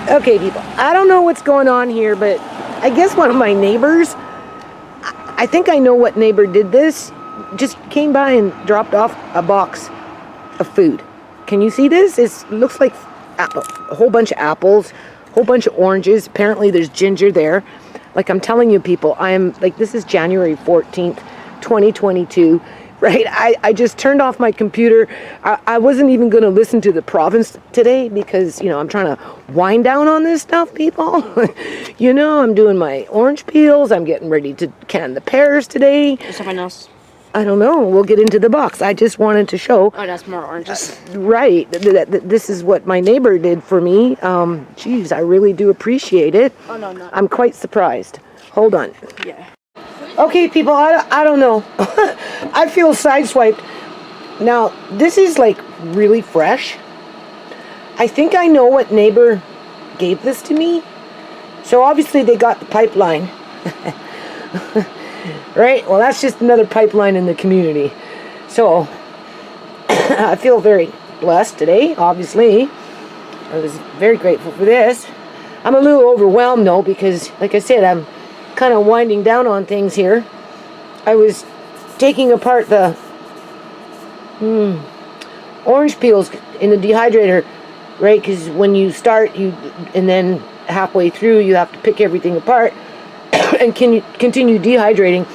Okay, people, I don't know what's going on here, but I guess one of my neighbors, I think I know what neighbor did this, just came by and dropped off a box of food. Can you see this? It looks like a whole bunch of apples, a whole bunch of oranges. Apparently there's ginger there. Like I'm telling you people, this is January 14th, 2022. Right, I just turned off my computer. I wasn't even going to listen to the province today because, I'm trying to wind down on this stuff, people. I'm doing my orange peels. I'm getting ready to can the pears today. There's something else. I don't know. We'll get into the box. I just wanted to show. Oh, that's more oranges. Right. This is what my neighbor did for me. Geez, I really do appreciate it. Oh, no, not. I'm quite surprised. Hold on. Yeah. Okay, people, I don't know. I feel sideswiped. Now, this is like really fresh. I think I know what neighbor gave this to me. So obviously they got the pipeline. Right? Well, that's just another pipeline in the community. So, I feel very blessed today, obviously. I was very grateful for this. I'm a little overwhelmed though because, like I said, I'm kind of winding down on things here. I was taking apart the orange peels in the dehydrator, right? Because when you start, and then halfway through, you have to pick everything apart and can you continue dehydrating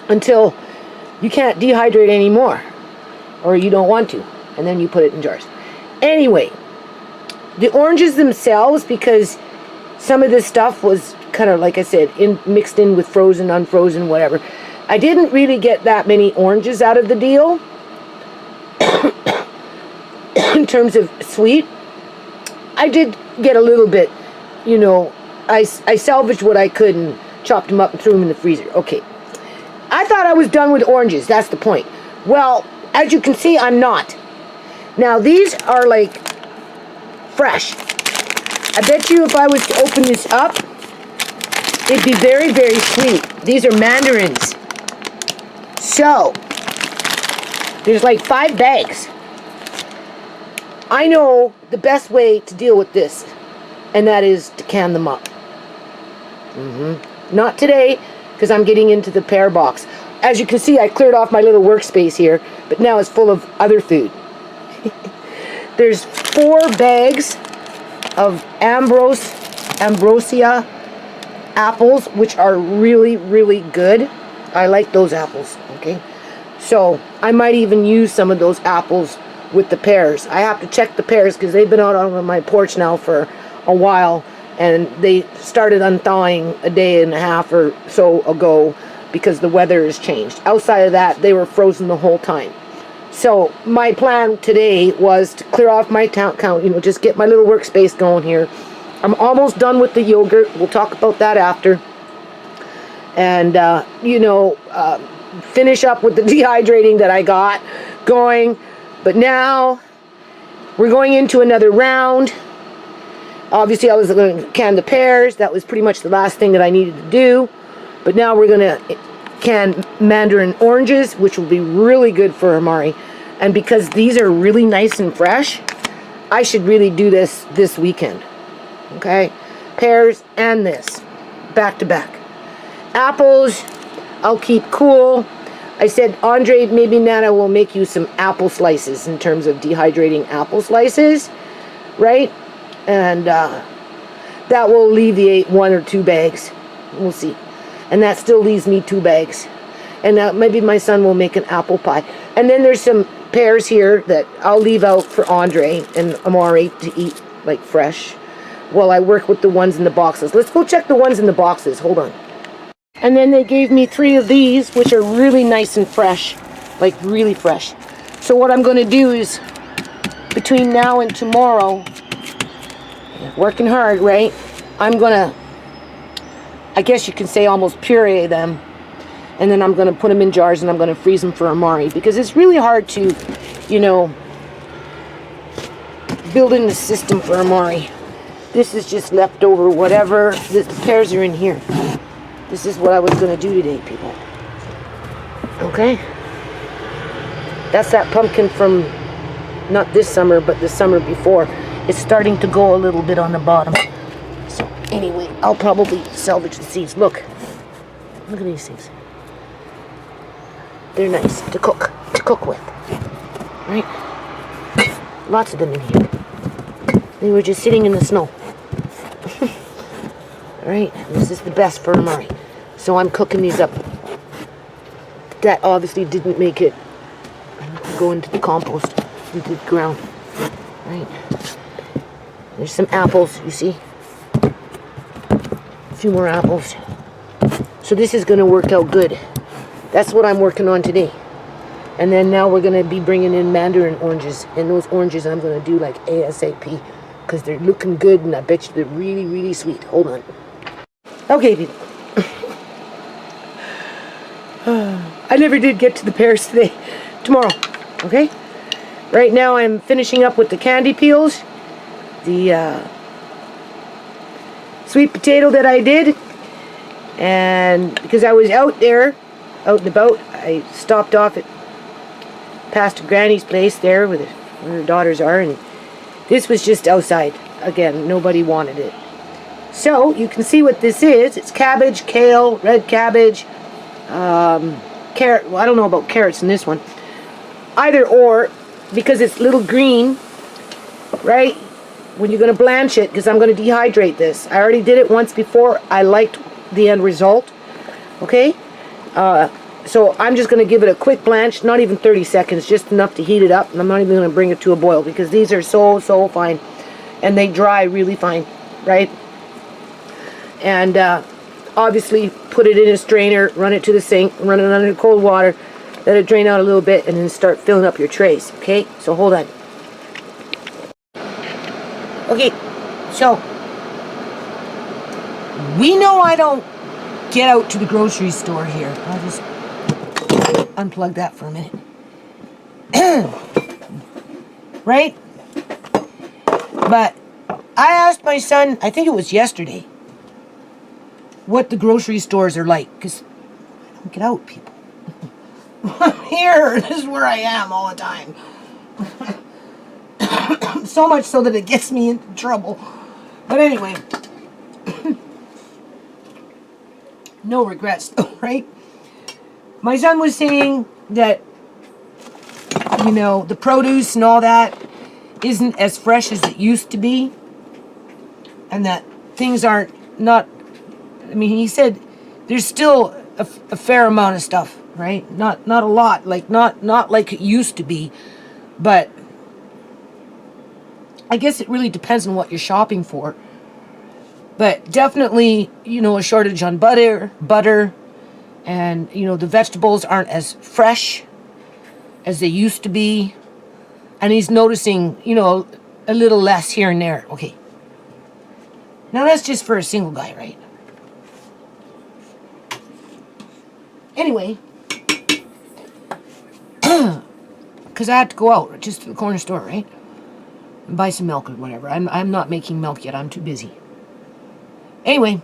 until you can't dehydrate anymore, or you don't want to, and then you put it in jars. Anyway, the oranges themselves, because some of this stuff was kind of, like I said, mixed in with frozen, unfrozen, whatever. I didn't really get that many oranges out of the deal in terms of sweet. I did get a little bit, I salvaged what I could and chopped them up and threw them in the freezer. Okay. I thought I was done with oranges. That's the point. Well, as you can see, I'm not. Now, these are like fresh. I bet you if I was to open this up, it'd be very, very sweet. These are mandarins. So, there's like 5 bags. I know the best way to deal with this, and that is to can them up. Not today, because I'm getting into the pear box. As you can see, I cleared off my little workspace here, but now it's full of other food. There's 4 bags of ambrosia apples, which are really, really good. I like those apples, okay? So, I might even use some of those apples with the pears. I have to check the pears because they've been out on my porch now for a while, and they started unthawing a day and a half or so ago because the weather has changed. Outside of that, they were frozen the whole time. So, my plan today was to clear off my count, just get my little workspace going here. I'm almost done with the yogurt. We'll talk about that after. And, finish up with the dehydrating that I got going. But now, we're going into another round. Obviously, I was going to can the pears. That was pretty much the last thing that I needed to do. But now we're going to can mandarin oranges, which will be really good for Amari. And because these are really nice and fresh, I should really do this weekend. Okay? Pears and this. Back to back. Apples, I'll keep cool. I said, Andre, maybe Nana will make you some apple slices in terms of dehydrating apple slices. Right? And that will alleviate 1 or 2 bags. We'll see. And that still leaves me 2 bags. And maybe my son will make an apple pie. And then there's some pears here that I'll leave out for Andre and Amari to eat like fresh while I work with the ones in the boxes. Let's go check the ones in the boxes. Hold on. And then they gave me 3 of these, which are really nice and fresh. Like really fresh. So what I'm going to do is, between now and tomorrow, working hard, right? I'm going to, I guess you can say, almost puree them. And then I'm going to put them in jars and I'm going to freeze them for Amari. Because it's really hard to, build in the system for Amari. This is just leftover whatever. The pears are in here. This is what I was going to do today, people. Okay? That's that pumpkin from, not this summer, but the summer before. It's starting to go a little bit on the bottom. So anyway, I'll probably salvage the seeds. Look at these things. They're nice to cook with, right? Lots of them in here. They were just sitting in the snow. Alright, this is the best for Amari. So I'm cooking these up. That obviously didn't make it go into the compost, into the ground. Right. There's some apples, you see? A few more apples. So this is going to work out good. That's what I'm working on today. And then now we're going to be bringing in mandarin oranges. And those oranges I'm going to do like ASAP. Because they're looking good and I bet you they're really, really sweet. Hold on. Okay, people. I never did get to the pears today. Tomorrow. Okay? Right now I'm finishing up with the candy peels. The sweet potato that I did. And because I was out there, out and about, I stopped off at Pastor Granny's place there where her daughters are, and this was just outside. Again, nobody wanted it. So, you can see what this is. It's cabbage, kale, red cabbage, carrot. Well, I don't know about carrots in this one. Either or, because it's little green, right? When you're going to blanch it, because I'm going to dehydrate this. I already did it once before. I liked the end result. Okay? So I'm just going to give it a quick blanch, not even 30 seconds, just enough to heat it up. And I'm not even going to bring it to a boil because these are so fine. And they dry really fine, right? And obviously put it in a strainer, run it to the sink, run it under cold water, let it drain out a little bit, and then start filling up your trays, okay? So hold on. Okay, so we know I don't get out to the grocery store here. I'll just unplug that for a minute. Right? But I asked my son, I think it was yesterday, what the grocery stores are like. Because I don't get out, people. I'm here. This is where I am all the time. So much so that it gets me into trouble. But anyway. No regrets, right? My son was saying that, you know, the produce and all that isn't as fresh as it used to be. And that things aren't not, I mean, he said there's still a fair amount of stuff, right? Not a lot, like not like it used to be. But I guess it really depends on what you're shopping for. But definitely, you know, a shortage on butter, and, you know, the vegetables aren't as fresh as they used to be. And he's noticing, you know, a little less here and there. Okay. Now that's just for a single guy, right? Anyway. Because I had to go out just to the corner store, right? And buy some milk or whatever. I'm not making milk yet. I'm too busy. Anyway,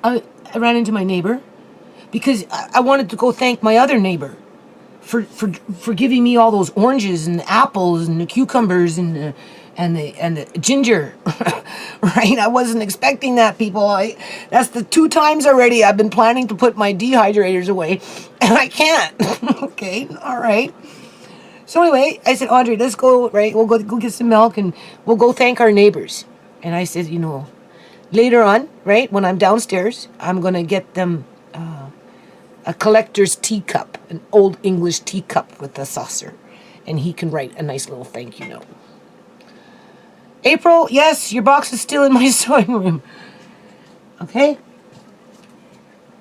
I ran into my neighbor because I wanted to go thank my other neighbor for giving me all those oranges and apples and the cucumbers and the ginger. Right? I wasn't expecting that, people. That's the 2 times already I've been planning to put my dehydrators away, and I can't. Okay, all right. So anyway, I said, Audrey, let's go. Right, we'll go get some milk and we'll go thank our neighbors. And I said, you know, later on, right, when I'm downstairs, I'm going to get them a collector's teacup, an old English teacup with a saucer. And he can write a nice little thank you note. April, yes, your box is still in my sewing room. Okay?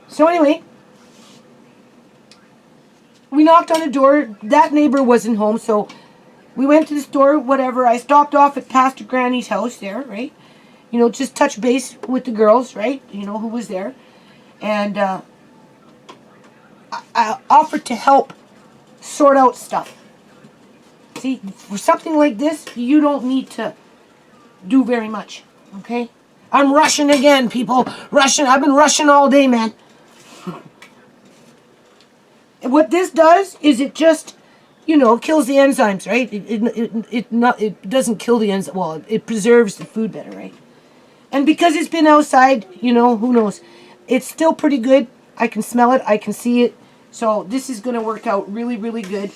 So anyway, we knocked on the door. That neighbor wasn't home, so we went to the store, whatever. I stopped off at Pastor Granny's house there, right? You know, just touch base with the girls, right? You know, who was there. And I offered to help sort out stuff. See, for something like this, you don't need to do very much, okay? I'm rushing again, people. Rushing. I've been rushing all day, man. And what this does is it just, you know, kills the enzymes, right? It doesn't kill the enzymes. Well, it preserves the food better, right? And because it's been outside, you know, who knows? It's still pretty good. I can smell it. I can see it. So this is going to work out really, really good.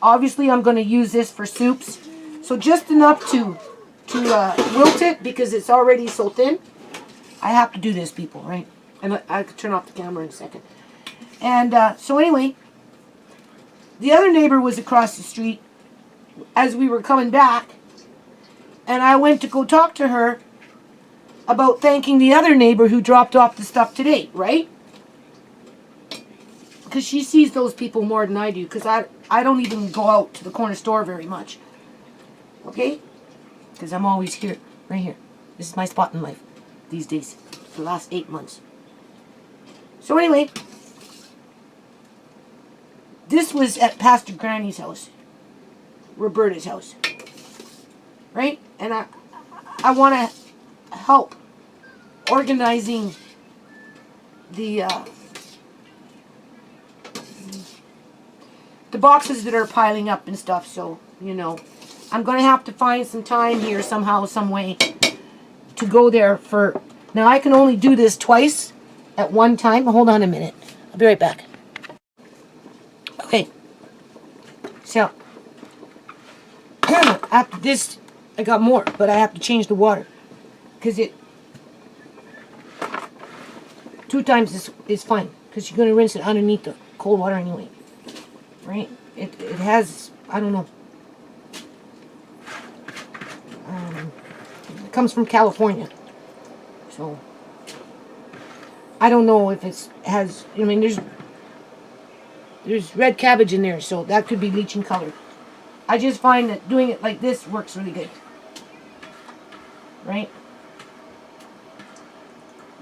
Obviously, I'm going to use this for soups. So just enough to wilt it because it's already so thin. I have to do this, people, right? And I could turn off the camera in a second. And so anyway, the other neighbor was across the street as we were coming back. And I went to go talk to her about thanking the other neighbor who dropped off the stuff today, right? Because she sees those people more than I do. Because I don't even go out to the corner store very much. Okay? Because I'm always here, right here. This is my spot in life these days. For the last 8 months. So anyway, this was at Pastor Granny's house. Roberta's house. Right? And I want to help organizing the boxes that are piling up and stuff. So, you know, I'm going to have to find some time here somehow, some way to go there for... Now, I can only do this twice at one time. Hold on a minute. I'll be right back. Okay. So, after this, I got more, but I have to change the water. Because it... 2 times is fine. Because you're going to rinse it underneath the cold water anyway. Right? It has... I don't know. It comes from California. So... I don't know if it has... I mean, there's red cabbage in there, so that could be bleaching color. I just find that doing it like this works really good. Right?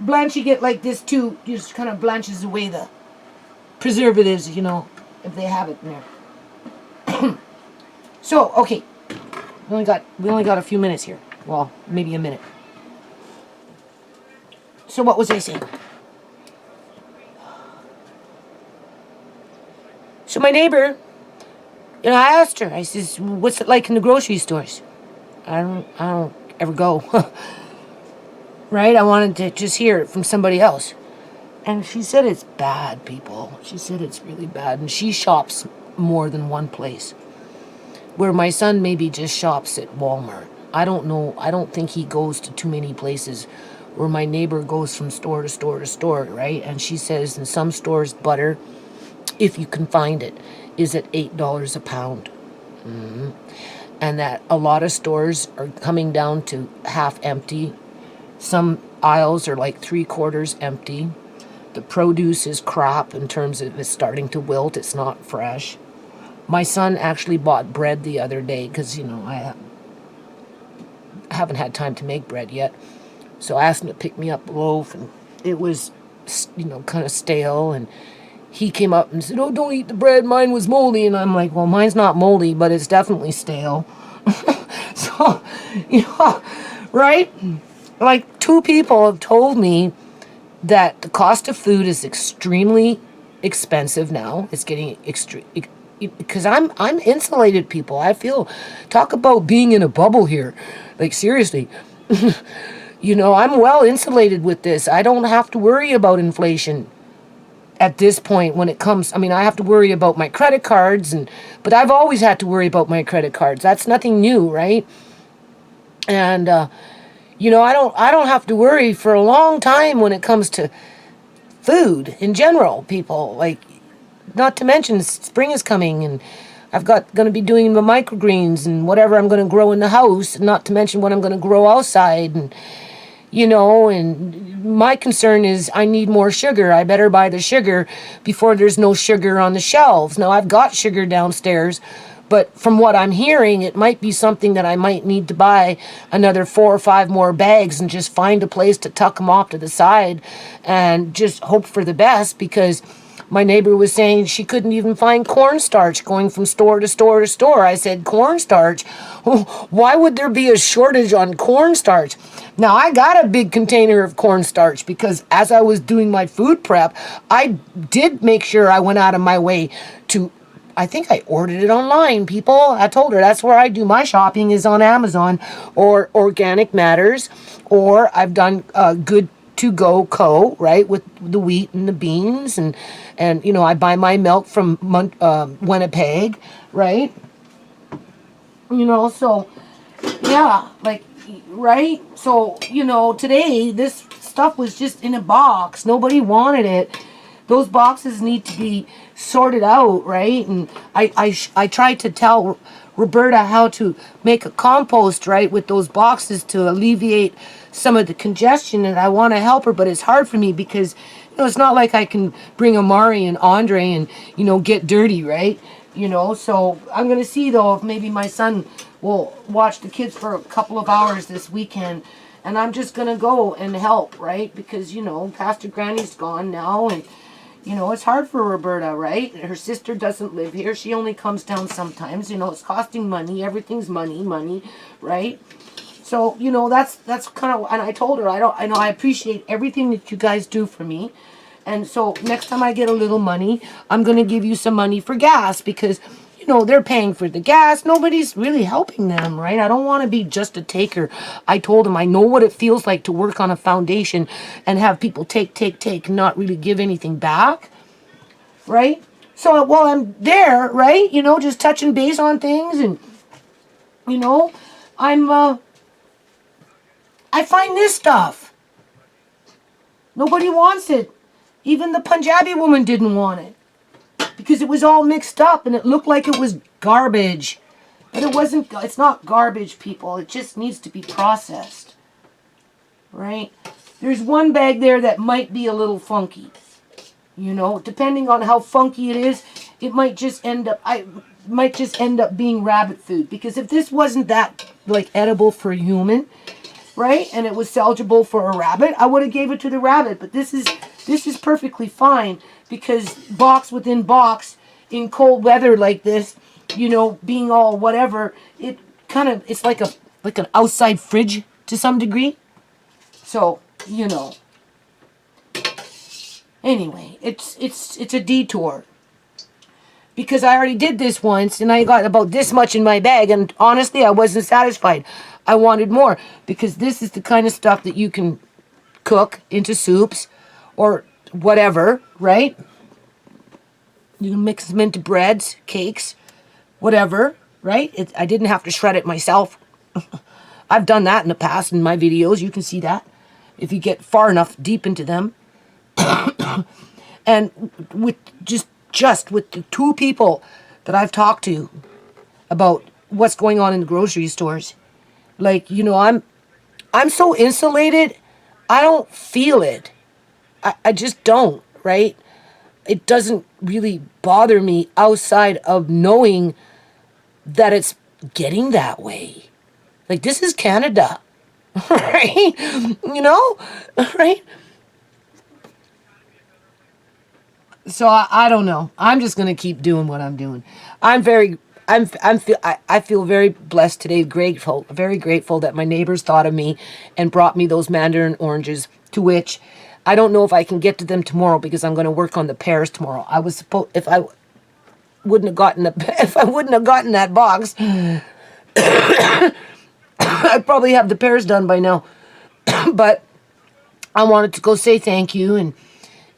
Blanching it like this too just kind of blanches away the preservatives, you know, if they have it in there. So, okay. We only got a few minutes here. Well, maybe a minute. So what was I saying? So my neighbor, you know, I asked her, I says, what's it like in the grocery stores? I don't ever go. Right? I wanted to just hear it from somebody else. And she said it's bad, people. She said it's really bad. And she shops more than one place. Where my son maybe just shops at Walmart. I don't know. I don't think he goes to too many places where my neighbor goes from store to store to store, right? And she says in some stores, butter, if you can find it, is at $8 a pound. Mm-hmm. And that a lot of stores are coming down to half empty. Some aisles are like 3/4 empty. The produce is crap in terms of it's starting to wilt. It's not fresh. My son actually bought bread the other day because, you know, I haven't had time to make bread yet. So I asked him to pick me up a loaf, and it was, you know, kind of stale. And he came up and said, oh, don't eat the bread. Mine was moldy. And I'm like, well, mine's not moldy, but it's definitely stale. So, you know, right? Like 2 people have told me that the cost of food is extremely expensive now. It's getting extreme because I'm insulated, people. I feel, talk about being in a bubble here. Like, seriously. You know, I'm well insulated with this. I don't have to worry about inflation at this point when it comes. I mean, I have to worry about my credit cards, but I've always had to worry about my credit cards. That's nothing new, right? And you know, I don't have to worry for a long time when it comes to food in general, people. Like, not to mention spring is coming, and I've going to be doing the microgreens and whatever I'm going to grow in the house, not to mention what I'm going to grow outside. And, you know, and my concern is I need more sugar. I better buy the sugar before there's no sugar on the shelves. Now, I've got sugar downstairs, but from what I'm hearing, it might be something that I might need to buy another 4 or 5 more bags and just find a place to tuck them off to the side and just hope for the best, because my neighbor was saying she couldn't even find cornstarch going from store to store to store. I said, cornstarch? Oh, why would there be a shortage on cornstarch? Now, I got a big container of cornstarch because as I was doing my food prep, I did make sure I went out of my way to I think I ordered it online, people. I told her that's where I do my shopping, is on Amazon, or Organic Matters, or I've done Good to Go Co, right, with the wheat and the beans, and you know, I buy my milk from Winnipeg, right? You know, so yeah, like, right? So, you know, today this stuff was just in a box. Nobody wanted it. Those boxes need to be sorted out, right? And I tried to tell Roberta how to make a compost, right, with those boxes to alleviate some of the congestion, and I want to help her, but it's hard for me because, you know, it's not like I can bring Amari and Andre and, you know, get dirty, right? You know, so I'm going to see, though, if maybe my son will watch the kids for a couple of hours this weekend. And I'm just going to go and help, right? Because, you know, Pastor Granny's gone now. And, you know, it's hard for Roberta, right? Her sister doesn't live here. She only comes down sometimes. You know, it's costing money. Everything's money, right? So, you know, that's kind of, and I told her, I know I appreciate everything that you guys do for me. And so next time I get a little money, I'm going to give you some money for gas because, you know, they're paying for the gas. Nobody's really helping them, right? I don't want to be just a taker. I told him I know what it feels like to work on a foundation and have people take, and not really give anything back, right? So while I'm there, right, you know, just touching base on things and, you know, I find this stuff. Nobody wants it. Even the Punjabi woman didn't want it because it was all mixed up and it looked like it was garbage. But it wasn't. It's not garbage, people. It just needs to be processed, right? There's one bag there that might be a little funky. You know, depending on how funky it is, it might just end up. Might just end up being rabbit food, because if this wasn't that like edible for a human, right, and it was salvageable for a rabbit, I would have gave it to the rabbit. But this is perfectly fine, because box within box in cold weather like this, you know, being all whatever, it kind of, it's like an outside fridge to some degree. So, you know, anyway, it's a detour, because I already did this once and I got about this much in my bag, and honestly I wasn't satisfied. I wanted more, because this is the kind of stuff that you can cook into soups or whatever, right? You can mix them into breads, cakes, whatever, right? I didn't have to shred it myself. I've done that in the past in my videos. You can see that if you get far enough deep into them. And with just with the two people that I've talked to about what's going on in the grocery stores, like, you know, I'm so insulated, I don't feel it. I just don't, right? It doesn't really bother me outside of knowing that it's getting that way. Like, this is Canada, right? You know, right? So I don't know. I'm just gonna keep doing what I'm doing. I feel very blessed today, grateful, very grateful that my neighbors thought of me and brought me those mandarin oranges, to which I don't know if I can get to them tomorrow, because I'm going to work on the pears tomorrow. I was supposed, if I wouldn't have gotten that box, I'd probably have the pears done by now. But I wanted to go say thank you, and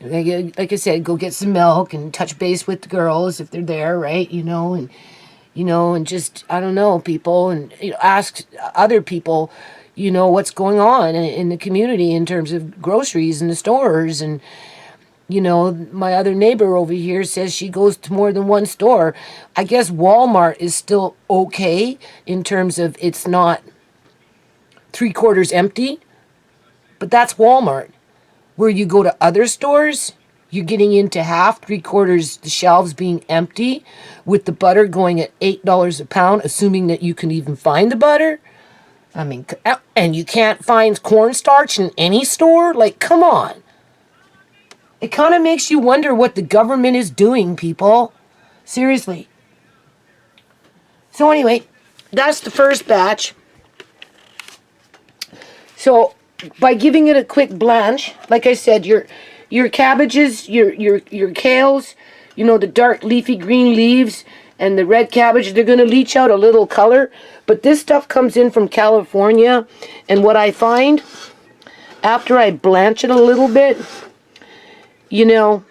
like I said, go get some milk and touch base with the girls if they're there, right? You know, and just, I don't know, people, and, you know, ask other people, you know, what's going on in the community in terms of groceries in the stores. And, you know, my other neighbor over here says she goes to more than one store. I guess Walmart is still okay in terms of it's not 3/4 empty, but that's Walmart. Where you go to other stores, you're getting into half, 3/4 the shelves being empty, with the butter going at $8 a pound, assuming that you can even find the butter. I mean, and you can't find cornstarch in any store? Like, come on. It kind of makes you wonder what the government is doing, people. Seriously. So anyway, that's the first batch. So by giving it a quick blanch, like I said, your cabbages, your kales, you know, the dark leafy green leaves and the red cabbage, they're going to leach out a little color. But this stuff comes in from California. And what I find, after I blanch it a little bit, you know,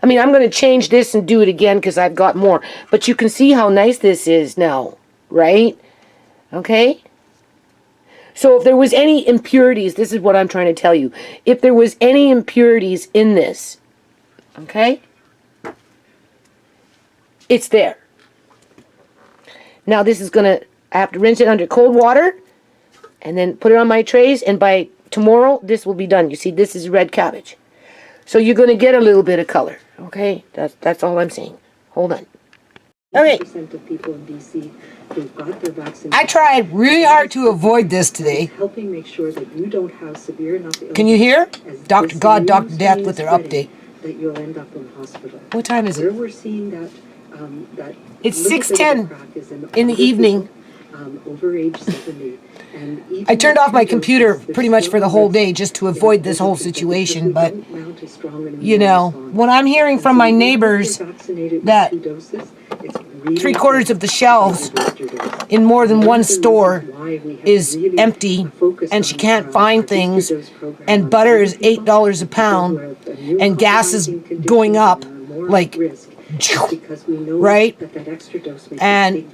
I mean, I'm going to change this and do it again because I've got more. But you can see how nice this is now, right? Okay? So if there was any impurities, this is what I'm trying to tell you. If there was any impurities in this, okay, it's there. Now this is going to, I have to rinse it under cold water and then put it on my trays, and by tomorrow this will be done. You see, this is red cabbage. So you're going to get a little bit of color, okay? That's all I'm saying. Hold on. Okay. Of people in BC who've got their vaccine. I tried really hard to avoid this today. Helping make sure that you don't have severe enough illness. Can you hear? Dr. God, Dr. Death with their update. That you'll end up in hospital. What time is it? Where we're seeing that it's 6:10 in the evening. Over age 70. And I turned off my computer pretty much for the whole day just to avoid this whole situation, but you know, when I'm hearing from my neighbors that 3/4 of the shelves in more than one store is empty and she can't find things, and butter is $8 a pound and gas is going up like, right? And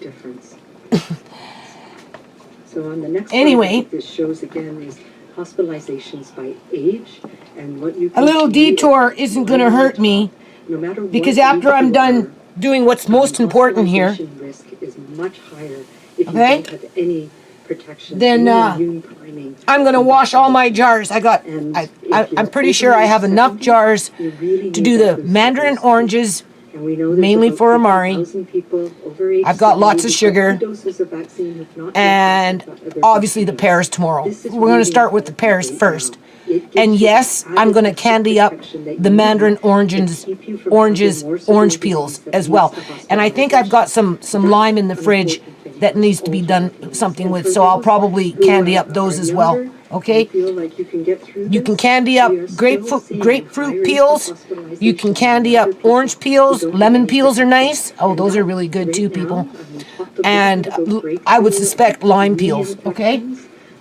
so on the next anyway, this shows again is hospitalizations by age, and what you a little detour isn't going to hurt me, no matter because after I'm done doing what's most important here, risk is much higher if okay, you don't have any protection, then I'm going to wash all my jars. I'm pretty sure I have enough jars to do the mandarin oranges, mainly for Amari. I've got lots of sugar, and obviously the pears tomorrow. We're going to start with the pears first. And yes, I'm going to candy up the mandarin orange peels as well. And I think I've got some lime in the fridge that needs to be done something with, so I'll probably candy up those as well. Okay? You can candy up grapefruit peels. You can candy up orange peels. Lemon peels are nice. Oh, those are really good too, people. And I would suspect lime peels. Okay?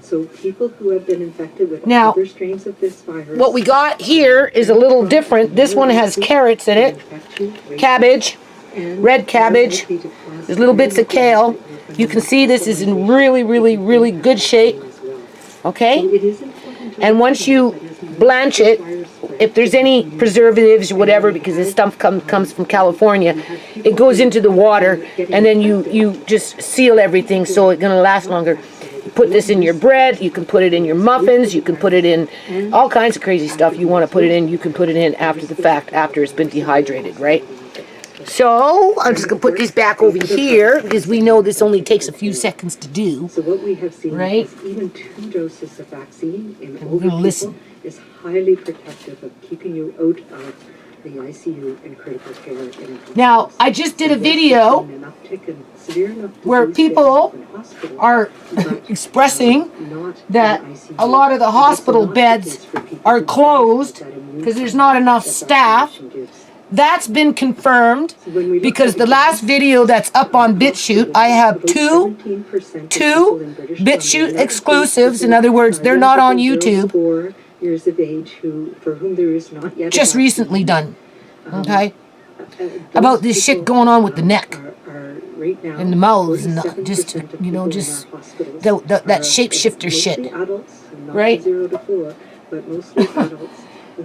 So people who have been infected with now, other strains of this virus, what we got here is a little different. This one has carrots in it, cabbage, red cabbage. There's little bits of kale. You can see this is in really, really, really good shape. Okay? And once you blanch it, if there's any preservatives or whatever, because this stuff comes from California, it goes into the water, and then you just seal everything so it's going to last longer. You put this in your bread, you can put it in your muffins, you can put it in all kinds of crazy stuff you want to put it in. You can put it in after the fact, after it's been dehydrated, right? So, I'm just going to put this back over here, because we know this only takes a few seconds to do. So what we have seen is even 2 doses of vaccine in older people is highly protective of keeping you out of the ICU and critical care. Now, I just did a video where people are expressing that a lot of the hospital beds are closed because there's not enough staff. That's been confirmed because the last video that's up on BitChute, I have two BitChute exclusives. In other words, they're not on YouTube. Years of age for whom there is not yet just recently done, okay, about this shit going on with the neck and the mouths and just you know, just that shapeshifter shit, right?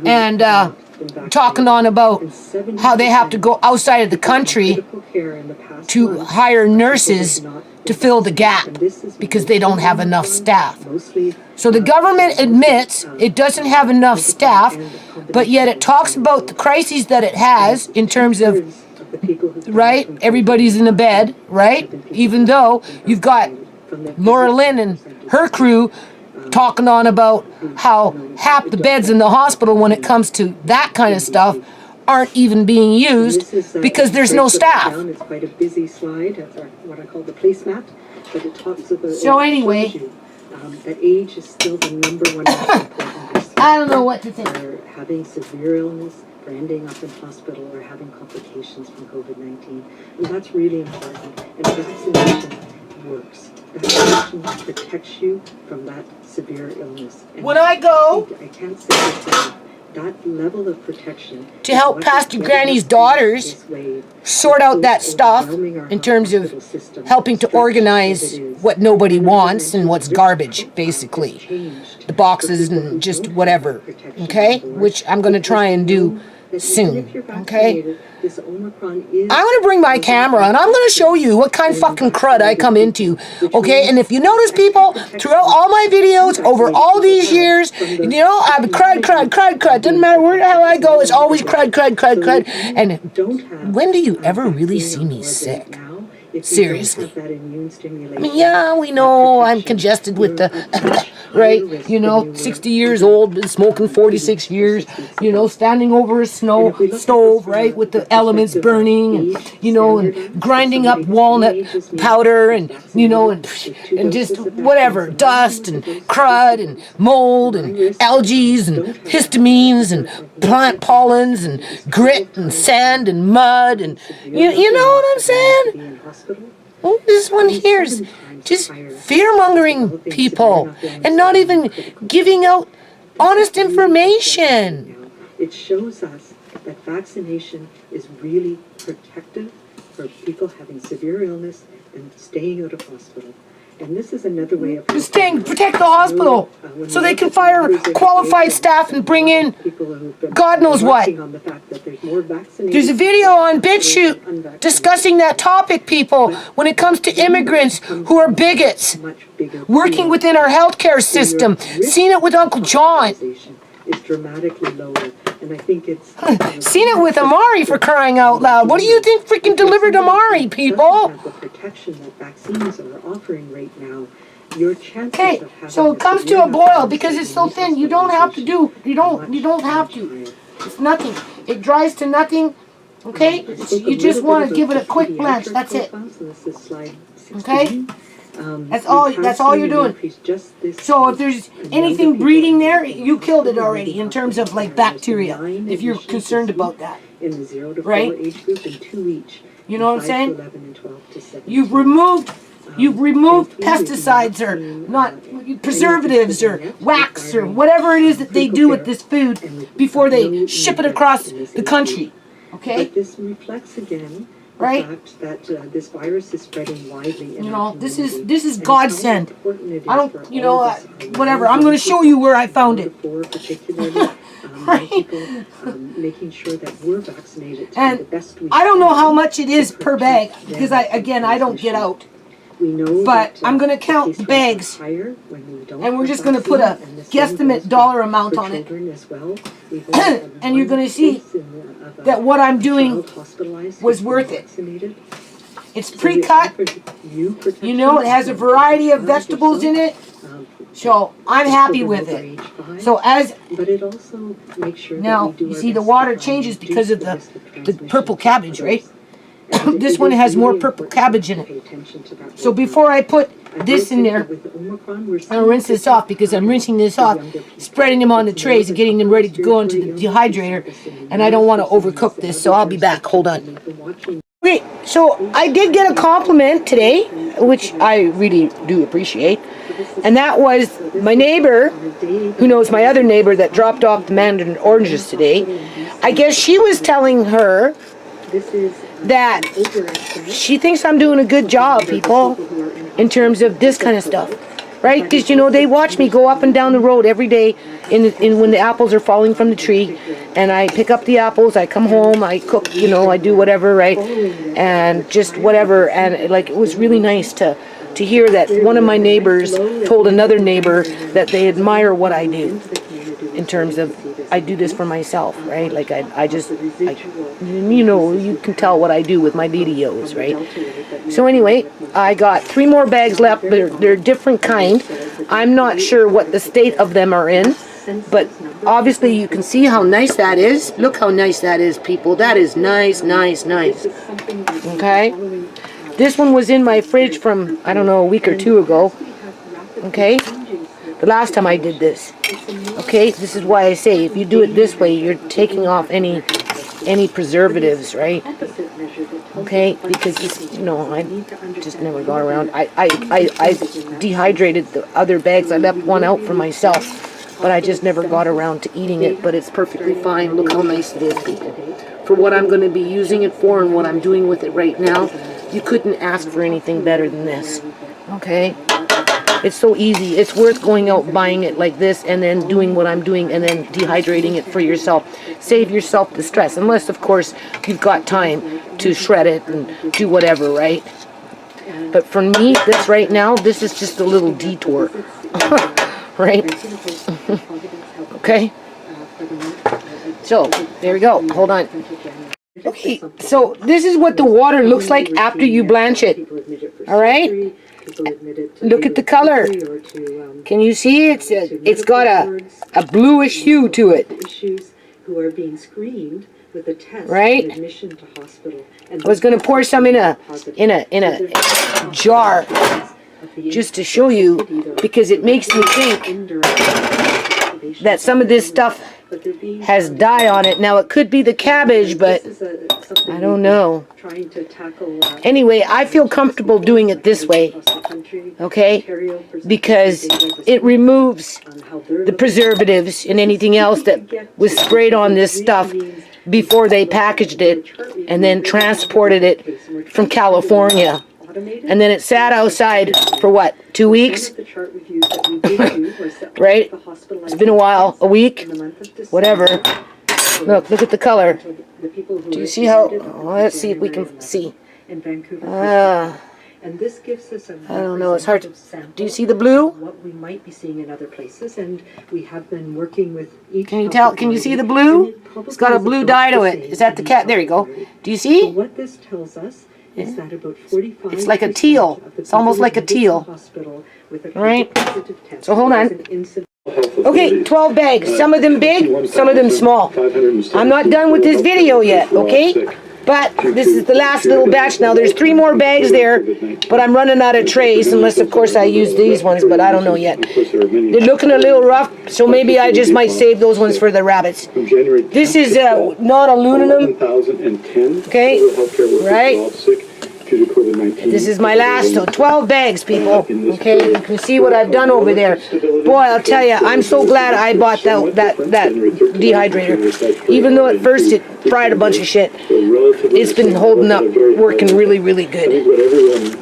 And talking on about how they have to go outside of the country to hire nurses to fill the gap because they don't have enough staff. So the government admits it doesn't have enough staff, but yet it talks about the crises that it has in terms of, right, everybody's in a bed, right? Even though you've got Laura Lynn and her crew talking on about how half the beds in the hospital when it comes to that kind of stuff aren't even being used because there's no staff. It's quite a busy slide, what I call the placemat, but it talks about. So anyway, that age is still the number one most important risk. I don't know what to think. For having severe illness, or ending up in hospital or having complications from COVID-19. And that's really important. And vaccination works. Vaccination protects you from that severe illness. And When I go I can't say this enough. That level of protection to help Pastor Granny's daughters sort out that stuff in terms of helping to organize what nobody wants and what's garbage, basically. The boxes and just whatever, okay? Which I'm going to try and do soon, okay? I'm going to bring my camera and I'm going to show you what kind of fucking crud I come into, okay? And if you notice, people, throughout all my videos over all these years, you know, I've crud. Doesn't matter where the hell I go, it's always crud. And when do you ever really see me sick? Seriously. I mean, yeah, we know I'm congested with the, right, you know, 60 years old, been smoking 46 years, you know, standing over a stove, right, with the elements burning, and, you know, and grinding up walnut powder, and, you know, and just whatever, dust and crud and mold and algae and histamines and plant pollens and grit and sand and mud, and you know what I'm saying? Well, this one here is just fear-mongering people and not even giving out honest information. It shows us that vaccination is really protective for people having severe illness and staying out of hospital. And this is another way of protect the hospital so they can fire qualified staff and bring in God knows what. There's a video on BitChute discussing that topic, people, when it comes to immigrants who are bigots working within our healthcare system. Seen it with Uncle John. Is dramatically lower, and I think it's seen it with Amari, for crying out loud. What do you think freaking delivered Amari, people? The protection that vaccines are offering right now. Your chances okay, of having so it comes to a boil because it's so thin. You don't have to do. You don't have to. It's nothing. It dries to nothing. Okay, you just want to give it a quick blanch. That's it. Okay. That's all you're doing. So if there's anything breeding there, you killed it already in terms of like bacteria, if you're concerned about that. Right? You know what I'm saying? You've removed pesticides or not preservatives or wax or whatever it is that they do with this food before they ship it across the country. Okay? But this reflects again right? The fact that this virus is spreading widely. You know, this is godsend. I don't, you know, whatever. I'm going to show you where I found it. Right. Making sure that we're vaccinated and the best we I don't know how much it is per bag because I don't get out. We know but I'm going to count the bags, and we're just going to put a guesstimate dollar amount on it. And you're going to see that what I'm doing was worth it. It's pre-cut. You know, it has a variety of vegetables in it. So I'm happy with it. So now you see the water changes because of the purple cabbage, right? This one has more purple cabbage in it. So before I put this in there, I'll rinse this off because I'm rinsing this off, spreading them on the trays and getting them ready to go into the dehydrator. And I don't want to overcook this, so I'll be back. Hold on. Okay, so I did get a compliment today, which I really do appreciate. And that was my neighbor, who knows my other neighbor that dropped off the mandarin oranges today. I guess she was telling her that she thinks I'm doing a good job, people, in terms of this kind of stuff, right? Because, you know, they watch me go up and down the road every day in when the apples are falling from the tree, and I pick up the apples, I come home, I cook, you know, I do whatever, right? And just whatever, and like it was really nice to hear that one of my neighbors told another neighbor that they admire what I do in terms of I do this for myself, right? Like I just, you know, you can tell what I do with my videos, right? So anyway, I got 3 more bags left. They're different kind. I'm not sure what the state of them are in, but obviously you can see how nice that is. Look how nice that is, people. That is nice, nice, nice. Okay? This one was in my fridge from, I don't know, a week or 2 ago. Okay? The last time I did this. Okay, this is why I say if you do it this way, you're taking off any preservatives, right? Okay, because this, you know, I just never got around. I dehydrated the other bags. I left one out for myself, but I just never got around to eating it. But it's perfectly fine. Look how nice it is, people. For what I'm going to be using it for and what I'm doing with it right now, you couldn't ask for anything better than this. Okay? It's so easy. It's worth going out buying it like this and then doing what I'm doing and then dehydrating it for yourself. Save yourself the stress. Unless, of course, you've got time to shred it and do whatever, right? But for me, this right now, this is just a little detour. Right? Okay? So, there we go. Hold on. Okay, so this is what the water looks like after you blanch it. Alright? Look at the color. Can you see? It's got a bluish hue to it. Right? I was going to pour some in a jar just to show you, because it makes me think that some of this stuff has dye on it. Now it could be the cabbage, but I don't know. Anyway, I feel comfortable doing it this way, okay? Because it removes the preservatives and anything else that was sprayed on this stuff before they packaged it and then transported it from California. And then it sat outside for what, 2 weeks? Right? It's been a while, a week, whatever. Look at the color. Do you see how, let's see if we can see. And this gives us a I don't know, it's hard to, do you see the blue? What we might be seeing in other places, and we have been working with each. Can you tell, can you see the blue? It's got a blue dye to it. Is that the cat? There you go. Do you see? So what this tells us is that about 45%. It's like a teal. It's almost like a teal. Right? So hold on. Okay, 12 bags. Some of them big, some of them small. I'm not done with this video yet, okay? But this is the last little batch now. There's 3 more bags there, but I'm running out of trays, unless of course I use these ones, but I don't know yet. They're looking a little rough, so maybe I just might save those ones for the rabbits. This is not aluminum. Okay, right? This is my last 12 bags, people. Okay, you can see what I've done over there. Boy, I'll tell you, I'm so glad I bought that dehydrator. Even though at first it fried a bunch of shit, it's been holding up, working really, really good.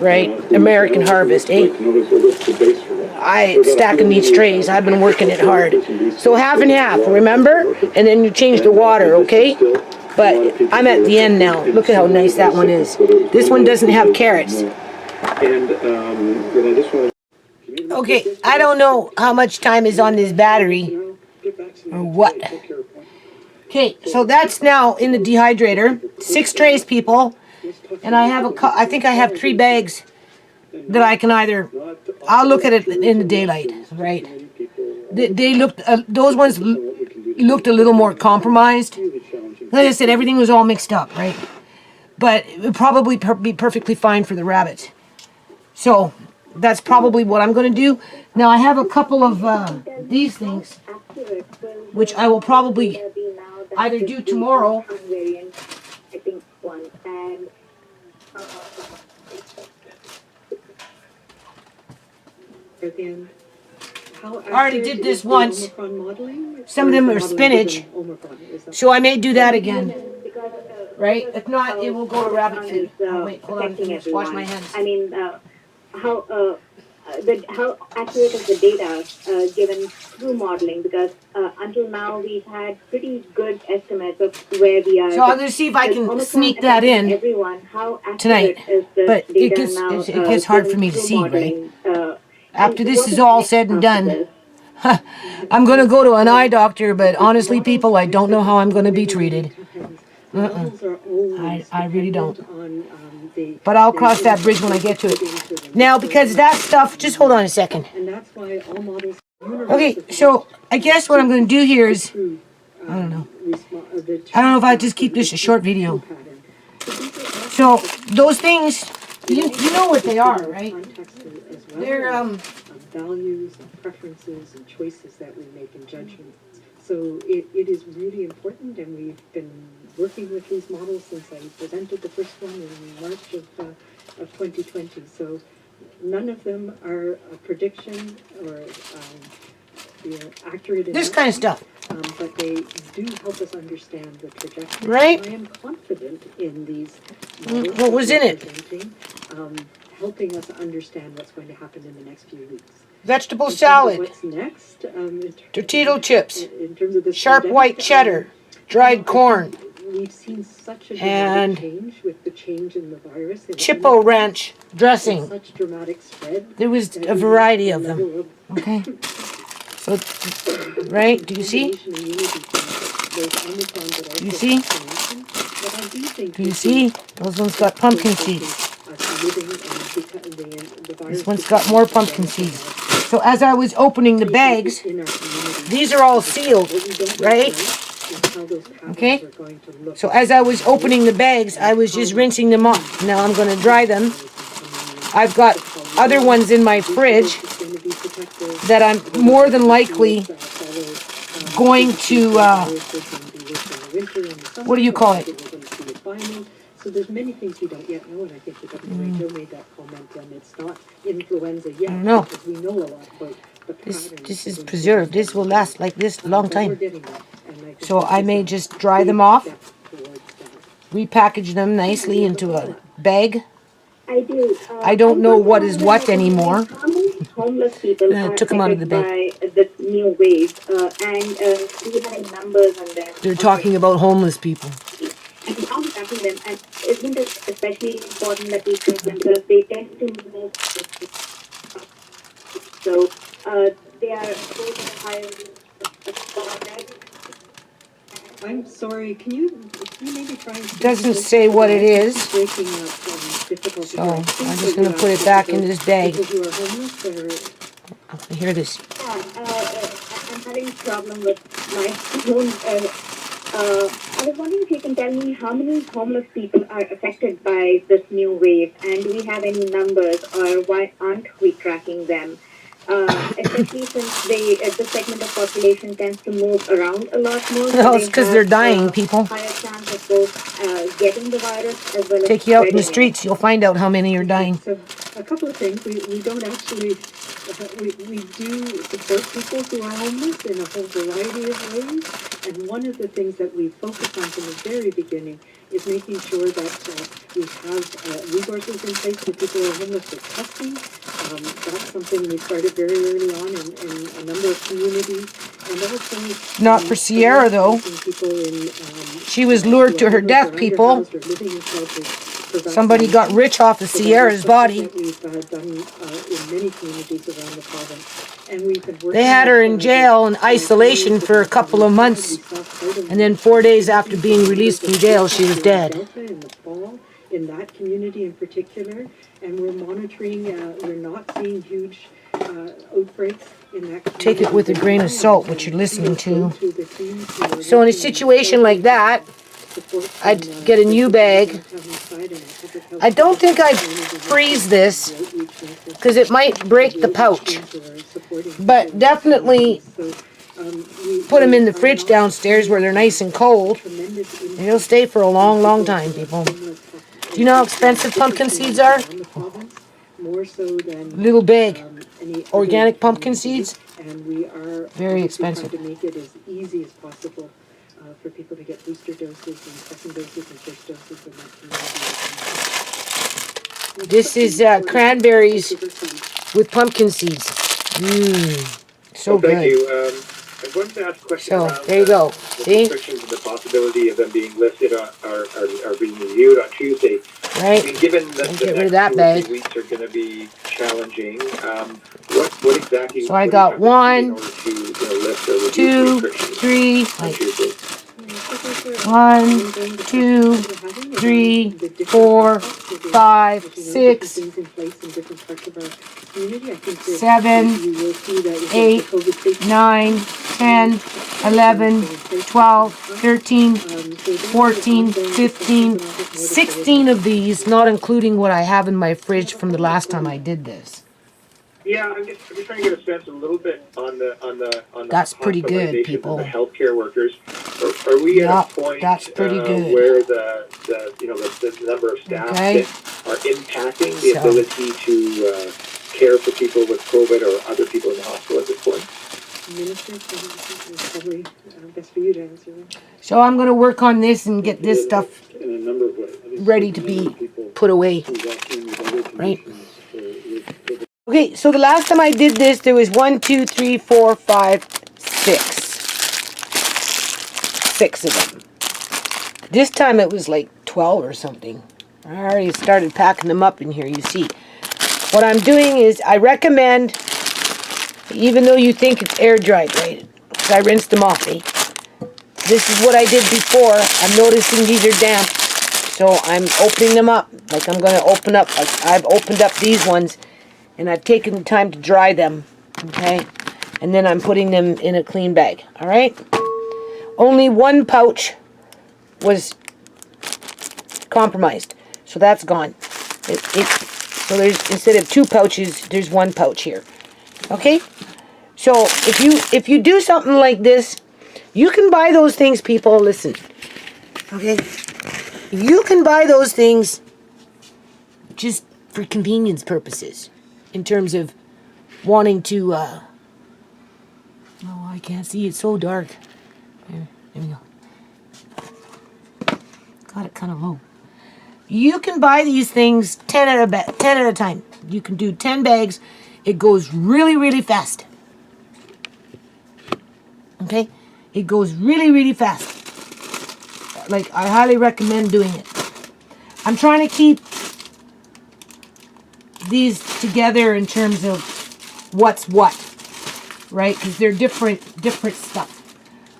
Right? American Harvest, eh? Stacking these trays, I've been working it hard. So half and half, remember? And then you change the water, okay? But I'm at the end now. Look at how nice that one is. This one doesn't have carrots. Okay, I don't know how much time is on this battery or what. Okay, so that's now in the dehydrator. 6 trays, people. And I have I think I have 3 bags that I can either, I'll look at it in the daylight, right? They looked, those ones looked a little more compromised. Like I said, everything was all mixed up, right? But it would probably be perfectly fine for the rabbits. So that's probably what I'm going to do. Now I have a couple of these things, which I will probably either do tomorrow. I already did this once. Some of them are spinach, so I may do that again. Right? If not, it will go to rabbit food. Oh, wait, hold on. Just wash my hands. I mean, how accurate is the data given through modeling? Because until now we've had pretty good estimates of where we are. So I'm going to see if I can sneak that in tonight. But it gets hard for me to see, right? After this is all said and done, I'm going to go to an eye doctor, but honestly, people, I don't know how I'm going to be treated. I really don't. But I'll cross that bridge when I get to it. Now, because that stuff, just hold on a second. Okay, so I guess what I'm going to do here is, I don't know if I just keep this a short video. So, those things, you know what they are, right? They're values and preferences and choices that we make and judgments. So it is really important, and we've been working with these models since I presented the first one in March of 2020. So none of them are a prediction or accurate in This that kind of sense, stuff. but they do help us understand the trajectory. Right? I am confident in these What models was that in we're it? presenting, helping us understand what's going to happen in the next few weeks. Vegetable In terms of salad, what's next? tortilla chips, In terms of this sharp pandemic, white cheddar, dried I corn, think we've seen such a and dramatic change with the change in the virus. And Chippo Ranch and dressing. such dramatic spread. There was that a we variety have of the them. level Okay. So, right? Do you see? combination immunity from those Omicron, but also Do you see? vaccination. But I do think Do you we see? Those ones got pumpkin seeds. This one's got more pumpkin seeds. So as I was opening the bags, these are all sealed, right? Okay? So as I was opening the bags, I was just rinsing them off. Now I'm going to dry them. I've got other ones in my fridge that I'm more than likely going to, what do you call it? So there's many things we don't yet know, and I think the WHO made that comment, and it's not influenza yet, I don't know. because we know a lot about the This patterns is of preserved. This will last like this a long but we're time. getting there, and I think So this I is may a just dry big them off, step towards that. repackage them nicely into a bag. I do. I don't know want to what know is that, what anymore. how many homeless people I are took 'em out of affected the bag. by this new wave? And do you have any numbers on them? They're talking about homeless people. And how is tracking them? And isn't it especially important that we track them because they tend to move? So they are both at a higher risk. I'm sorry, can you maybe try and... Doesn't say what it is. Breaking up, difficult to So hear. I I'm think just what going you to put it asked back was in this bag. people who are homeless or... I hear this. I'm having a problem with my phone. I was wondering if you can tell me how many homeless people are affected by this new wave, and do we have any numbers, or why aren't we tracking them? Especially since the segment of population tends to move around a lot more. So No, it's because they're dying, people. Higher chance of both getting the virus as well as Take you out in the spreading it. streets, you'll find out how many are dying. So a couple of things. We don't actually... we do support people who are homeless in a whole variety of ways. And one of the things that we focus on from the very beginning is making sure that we have resources in place for people who are homeless with testing. That's something we started very early on in a number of communities. And also... Not for Sierra, though. People in, She was lured to her death, people. Somebody got rich off of Sierra's body. We've done in many communities around the province. And we've been They had her in jail in isolation for a couple of months. And then 4 days after being released from jail, she was dead. In the fall, in that community in particular, and we're monitoring, we're not seeing huge outbreaks in that community. Take it with a grain of salt, what you're listening to. So in a situation like that, I'd get a new bag. I don't think I'd freeze this, because it might break the pouch. But definitely put them in the fridge downstairs where they're nice and cold. And they'll stay for a long, long time, people. Do you know how expensive pumpkin seeds are? Little bag. Organic pumpkin seeds. And we are very expensive. trying to make it as easy as possible for people to get booster doses and second doses and first doses in that community. This is cranberries with pumpkin seeds. So Thank good. you. I wanted to ask a question So, around there you go. the See? restrictions and the possibility of them being lifted are being reviewed on Tuesday. I mean, Right? given that And the get rid of next that 2 or bag. 3 weeks are going to be challenging, what exactly? So I what got do you have to see in 1, order to lift or reduce 2, restrictions 3, on like Tuesday? 1, 2, 3, 4, 5, 6, 7, 8, 9, 10, 11, 12, 13, 14, 15, 16 of these, not including what I have in my fridge from the last time I did this. Yeah, I'm just trying to get a sense a little bit on the That's pretty good, hospitalizations people. of the healthcare workers. Are we at a point that's pretty good. where the number of staff that are impacting the ability to care for people with COVID or other people in the hospital at this point? Minister, probably best for you to answer that. So I'm going to work on this and get this stuff in a number of ways. ready to be put away. Right? Okay, so the last time I did this, there was 1, 2, 3, 4, 5, 6. 6 of them. This time it was like 12 or something. I already started packing them up in here, you see. What I'm doing is I recommend, even though you think it's air dried, right? Because I rinsed them off, eh? This is what I did before. I'm noticing these are damp. So I'm opening them up. Like I'm going to open up. Like I've opened up these ones. And I've taken the time to dry them. Okay? And then I'm putting them in a clean bag. Alright? Only one pouch was compromised. So that's gone. So there's, instead of 2 pouches, there's 1 pouch here. Okay? So if you do something like this, you can buy those things, people. Listen. Okay? You can buy those things just for convenience purposes. In terms of wanting to, oh, I can't see. It's so dark. There we go. Got it kind of low. You can buy these things 10 at a time. You can do 10 bags. It goes really, really fast. Okay? It goes really, really fast. Like, I highly recommend doing it. I'm trying to keep these together in terms of what's what, right? Because they're different stuff.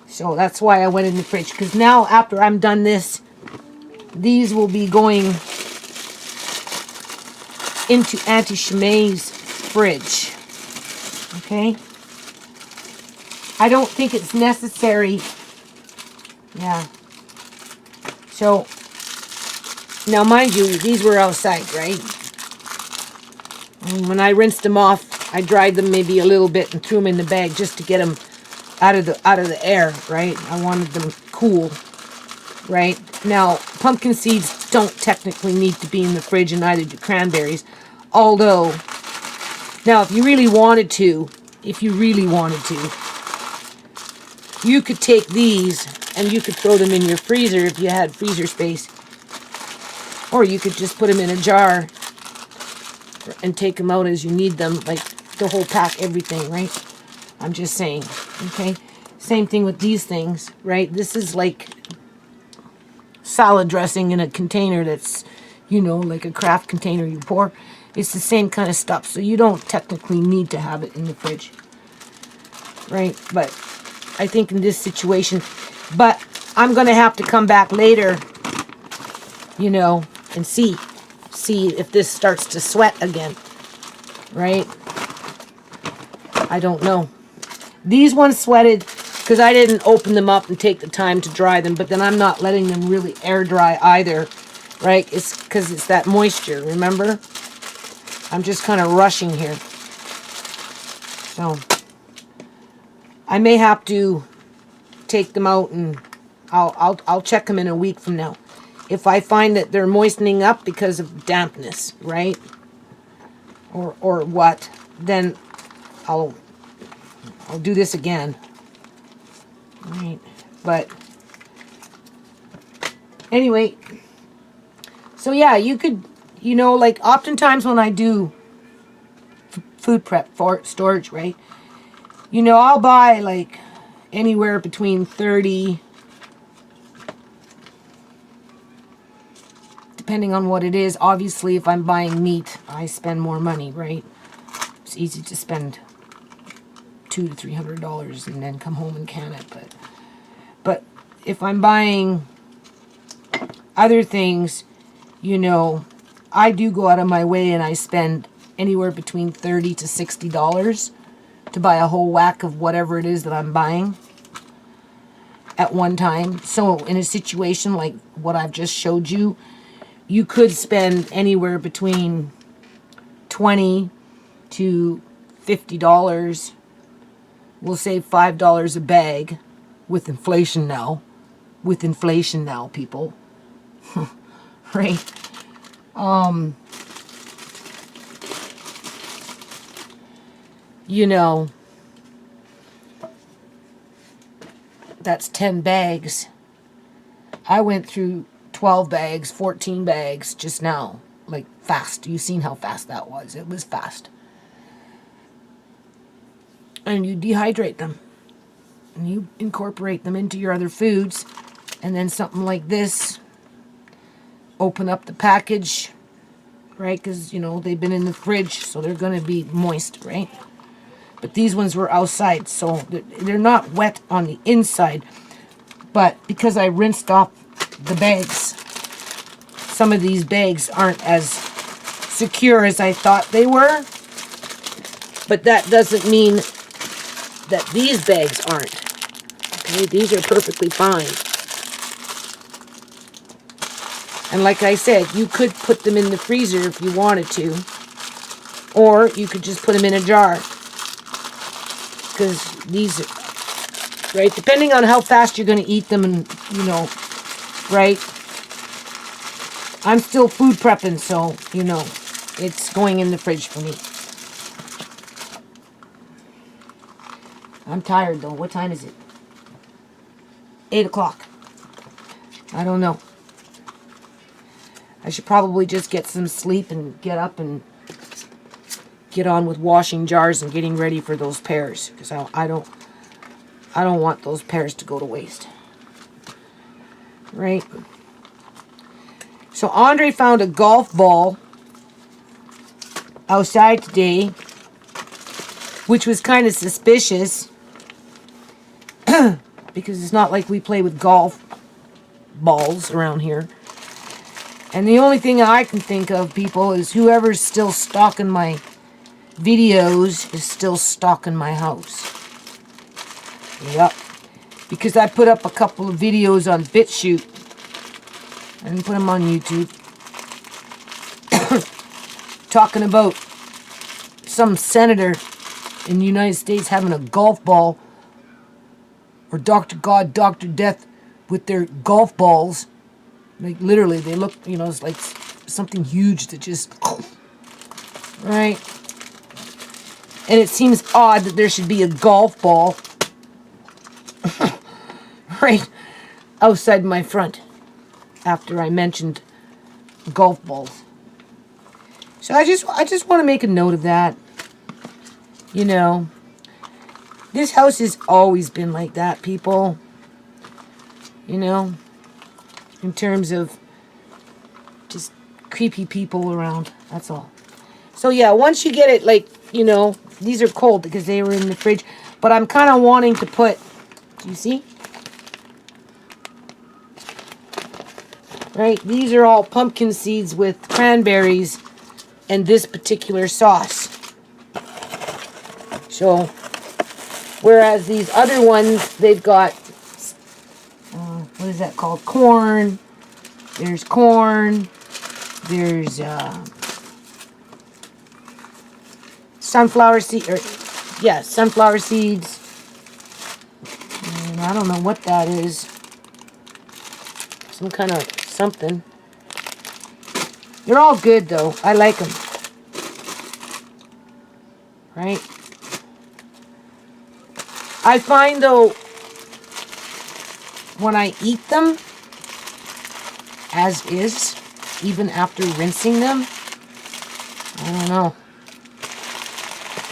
So that's why I went in the fridge. Because now, after I'm done this, these will be going into Auntie Shemai's fridge. Okay? I don't think it's necessary. Yeah. So, now mind you, these were outside, right? And when I rinsed them off, I dried them maybe a little bit and threw them in the bag just to get them out of the air, right? I wanted them cool, right? Now, pumpkin seeds don't technically need to be in the fridge, and neither do cranberries. Although, now if you really wanted to, you could take these and you could throw them in your freezer if you had freezer space. Or you could just put them in a jar and take them out as you need them, like the whole pack, everything, right? I'm just saying, okay? Same thing with these things, right? This is like salad dressing in a container that's, you know, like a craft container you pour. It's the same kind of stuff, so you don't technically need to have it in the fridge, right? But I think in this situation, but I'm going to have to come back later, you know, and see if this starts to sweat again, right? I don't know. These ones sweated because I didn't open them up and take the time to dry them, but then I'm not letting them really air dry either, right? It's because it's that moisture, remember? I'm just kind of rushing here. So I may have to take them out and I'll check them in a week from now. If I find that they're moistening up because of dampness, right? Or what, then I'll do this again. Right. But anyway, so yeah, you could, you know, like oftentimes when I do food prep for storage, right? You know, I'll buy like anywhere between 30, depending on what it is. Obviously, if I'm buying meat, I spend more money, right? It's easy to spend $200 to $300 and then come home and can it. But if I'm buying other things, you know, I do go out of my way and I spend anywhere between $30 to $60 to buy a whole whack of whatever it is that I'm buying at one time. So in a situation like what I've just showed you, you could spend anywhere between $20 to $50. We'll say $5 a bag with inflation now. With inflation now, people. Right? You know, that's 10 bags. I went through 12 bags, 14 bags just now. Like, fast. You've seen how fast that was. It was fast. And you dehydrate them. And you incorporate them into your other foods. And then something like this. Open up the package. Right? Because, you know, they've been in the fridge. So they're going to be moist, right? But these ones were outside. So they're not wet on the inside. But because I rinsed off the bags, some of these bags aren't as secure as I thought they were. But that doesn't mean that these bags aren't. Okay, these are perfectly fine. And like I said, you could put them in the freezer if you wanted to. Or you could just put them in a jar. Because these are, right, depending on how fast you're going to eat them and, you know, right? I'm still food prepping, so, you know, it's going in the fridge for me. I'm tired, though. What time is it? 8 o'clock. I don't know. I should probably just get some sleep and get up and get on with washing jars and getting ready for those pears. Because I don't want those pears to go to waste. Right? So Andre found a golf ball outside today, which was kind of suspicious. Because it's not like we play with golf balls around here. And the only thing I can think of, people, is whoever's still stalking my videos is still stalking my house. Yep. Because I put up a couple of videos on BitChute. I didn't put them on YouTube. Talking about some senator in the United States having a golf ball, or Dr. God, Dr. Death with their golf balls. Like, literally, they look, you know, it's like something huge that just, right? And it seems odd that there should be a golf ball right outside my front after I mentioned golf balls. So I just want to make a note of that. You know, this house has always been like that, people. You know, in terms of just creepy people around. That's all. So yeah, once you get it, like, you know, these are cold because they were in the fridge. But I'm kind of wanting to put, do you see? Right? These are all pumpkin seeds with cranberries and this particular sauce. So, whereas these other ones, they've got, what is that called? Corn. There's corn. There's sunflower seed, or yeah, sunflower seeds. And I don't know what that is. Some kind of something. They're all good though. I like them. Right? I find though, when I eat them as is, even after rinsing them, I don't know.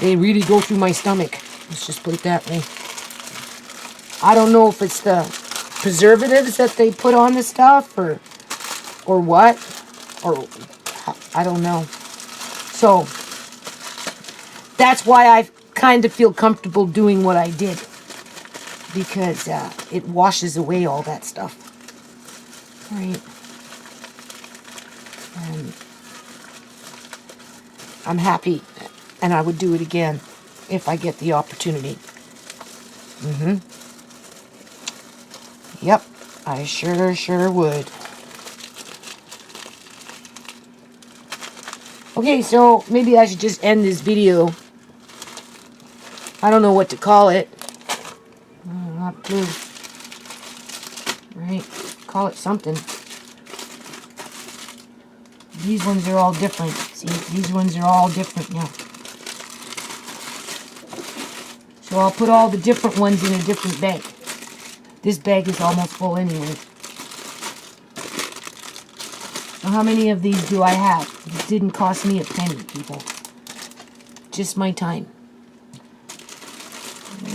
They really go through my stomach. Let's just put it that way. I don't know if it's the preservatives that they put on the stuff or what, or I don't know. So that's why I kind of feel comfortable doing what I did, because it washes away all that stuff. Right. And I'm happy, and I would do it again if I get the opportunity. Yep, I sure would. Okay, so maybe I should just end this video I don't know what to call it. Not blue. Right? Call it something. These ones are all different. See, these ones are all different now. So I'll put all the different ones in a different bag. This bag is almost full anyway. So how many of these do I have? It didn't cost me a penny, people. Just my time.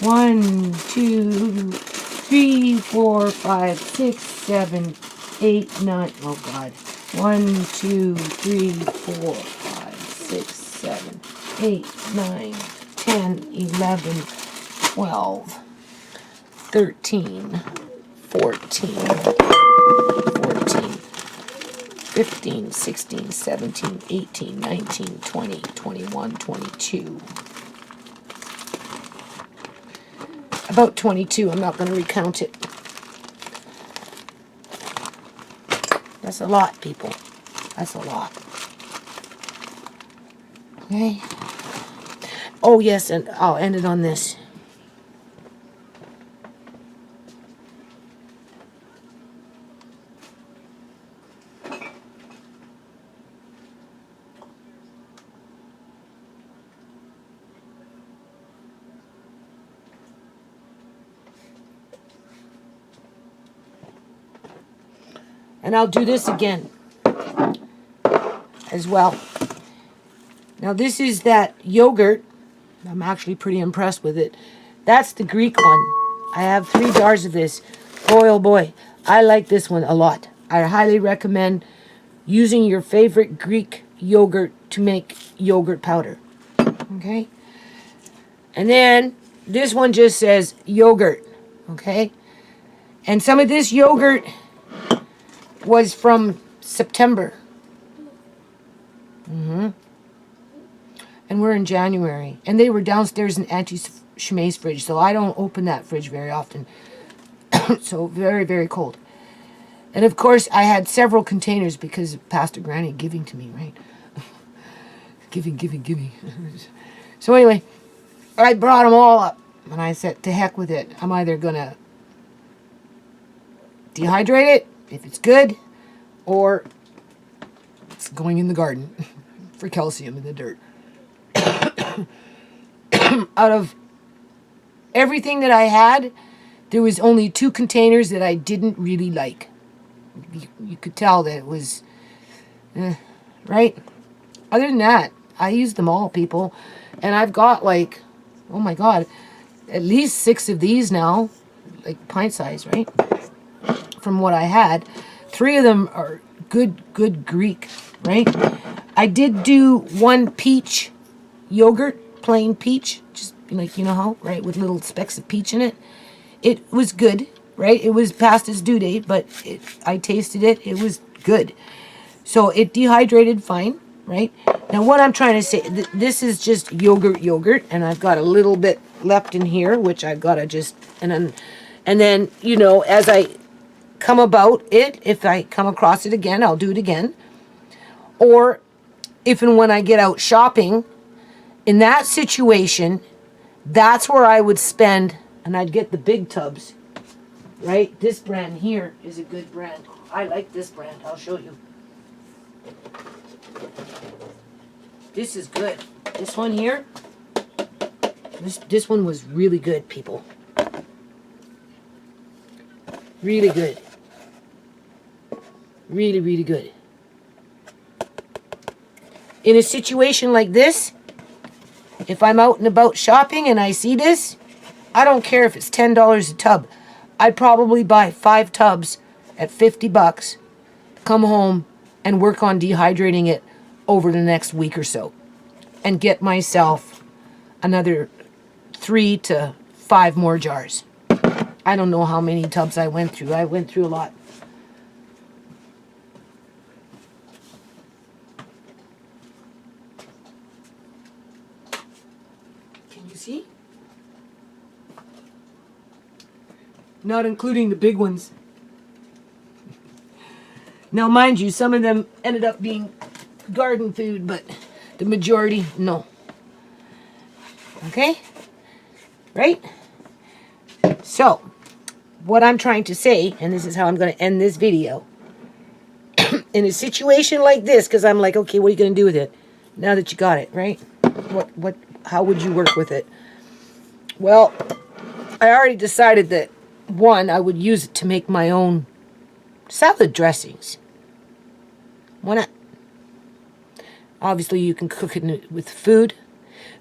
1, 2, 3, 4, 5, 6, 7, 8, 9. Oh God. 1, 2, 3, 4, 5, 6, 7, 8, 9, 10, 11, 12, 13, 14, 14, 15, 16, 17, 18, 19, 20, 21, 22. About 22. I'm not going to recount it. That's a lot, people. That's a lot. Okay. Oh, yes, and I'll end it on this. And I'll do this again as well. Now this is that yogurt. I'm actually pretty impressed with it. That's the Greek one. I have 3 jars of this. Boy, oh boy, I like this one a lot. I highly recommend using your favorite Greek yogurt to make yogurt powder. Okay? And then this one just says yogurt. Okay? And some of this yogurt was from September. And we're in January. And they were downstairs in Auntie's Shemai's fridge, so I don't open that fridge very often. So very, very cold. And of course, I had several containers because of Pastor Granny giving to me, right? Giving. So anyway, I brought them all up. And I said, to heck with it. I'm either going to dehydrate it, if it's good, or it's going in the garden for calcium in the dirt. Out of everything that I had, there was only 2 containers that I didn't really like. You could tell that it was, right? Other than that, I used them all, people. And I've got like, oh my God, at least 6 of these now, like pint size, right? From what I had. 3 of them are good Greek, right? I did do 1 peach yogurt, plain peach, just like, you know how, right, with little specks of peach in it. It was good, right? It was past its due date, but I tasted it. It was good. So it dehydrated fine, right? Now what I'm trying to say, this is just yogurt, and I've got a little bit left in here, which I've got to just, and then, you know, as I come about it, if I come across it again, I'll do it again. Or if and when I get out shopping, in that situation, that's where I would spend, and I'd get the big tubs, right? This brand here is a good brand. I like this brand. I'll show you. This is good. This one here, this one was really good, people. Really good. Really, really good. In a situation like this, if I'm out and about shopping and I see this, I don't care if it's $10 a tub. I'd probably buy 5 tubs at $50, come home and work on dehydrating it over the next week or so, and get myself another 3 to 5 more jars. I don't know how many tubs I went through. I went through a lot. Can you see? Not including the big ones. Now, mind you, some of them ended up being garden food, but the majority, no. Okay? right? So, what I'm trying to say, and this is how I'm going to end this video, in a situation like this, because I'm like, okay, what are you going to do with it now that you got it, right? How would you work with it? Well, I already decided that, one, I would use it to make my own salad dressings. Why not? Obviously, you can cook it with food,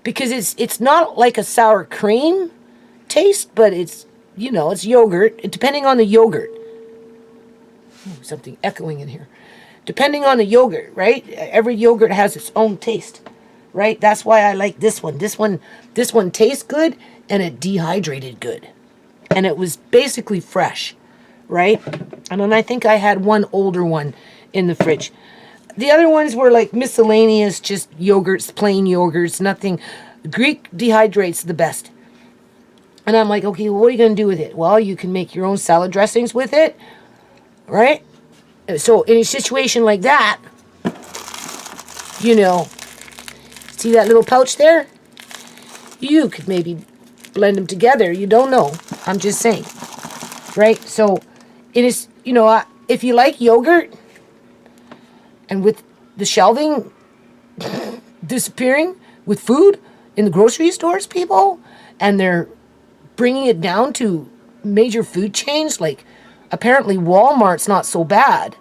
because it's not like a sour cream taste, but it's, you know, it's yogurt, depending on the yogurt. Ooh, something echoing in here. Depending on the yogurt, right? Every yogurt has its own taste, right? That's why I like this one. This one tastes good, and it dehydrated good. And it was basically fresh, right? And then I think I had one older one in the fridge. The other ones were like miscellaneous, just yogurts, plain yogurts, nothing. Greek dehydrates the best. And I'm like, okay, well, what are you going to do with it? Well, you can make your own salad dressings with it, right? So in a situation like that, you know, see that little pouch there? You could maybe blend them together. You don't know. I'm just saying, right? So it is, you know, if you like yogurt, and with the shelving disappearing with food in the grocery stores, people, and they're bringing it down to major food chains, like apparently Walmart's not so bad,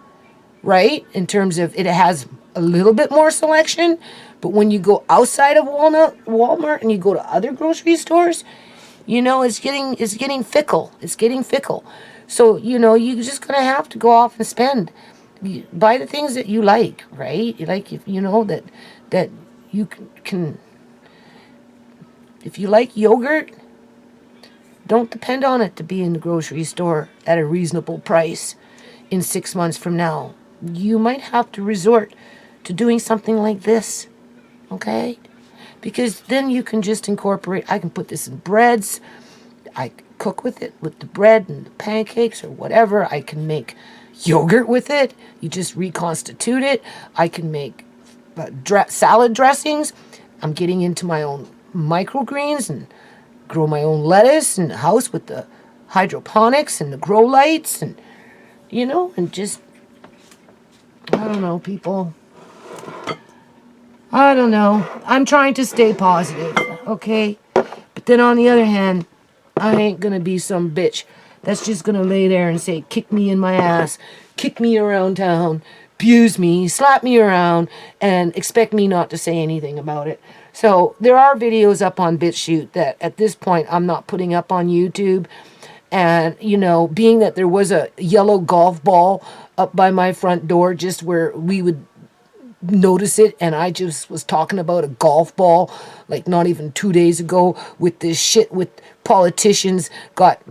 right? In terms of it has a little bit more selection, but when you go outside of Walmart and you go to other grocery stores, you know, it's getting fickle. It's getting fickle. So, you know, you're just gonna have to go off and spend. Buy the things that you like, right? You like, if you know that you can. If you like yogurt, don't depend on it to be in the grocery store at a reasonable price in 6 months from now. You might have to resort to doing something like this, okay? Because then you can just incorporate, I can put this in breads, I cook with it, with the bread and the pancakes or whatever. I can make yogurt with it. You just reconstitute it. I can make salad dressings. I'm getting into my own microgreens and grow my own lettuce in the house with the hydroponics and the grow lights, and, you know, and just, I don't know, people. I don't know. I'm trying to stay positive, okay? But then on the other hand, I ain't gonna be some bitch that's just gonna lay there and say, kick me in my ass, kick me around town, abuse me, slap me around, and expect me not to say anything about it. So there are videos up on BitChute that at this point I'm not putting up on YouTube. And, you know, being that there was a yellow golf ball up by my front door just where we would notice it, and I just was talking about a golf ball like not even 2 days ago with this shit with politicians got